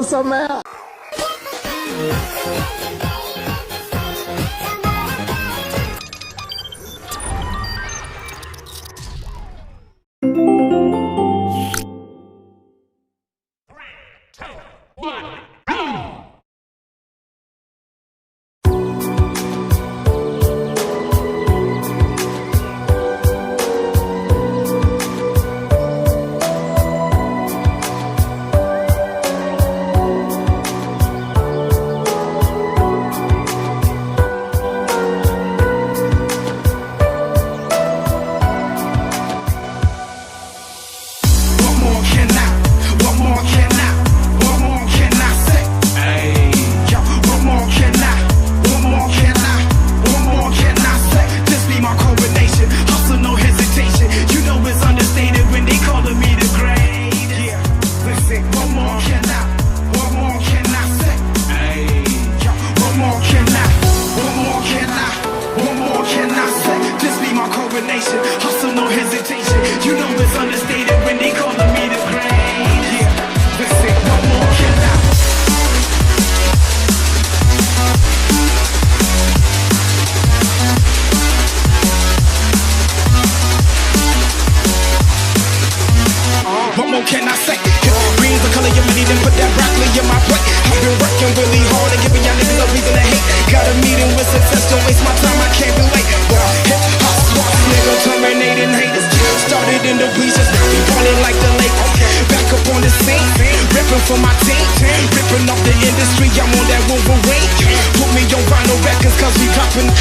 figure something out. Can I say? Green's the color of money, then put that broccoli in my plate. I've been working really hard and giving y'all niggas a reason to hate. Got a meeting with success, don't waste my time, I can't relate. Well, hip hop swap, nigga, terminating haters. Started in the bleachers, now we ballin' like the lake. Back up on the scene, ripping for my team. Ripping off the industry, I'm on that Wolverine. Put me on vinyl records, cause we poppin'.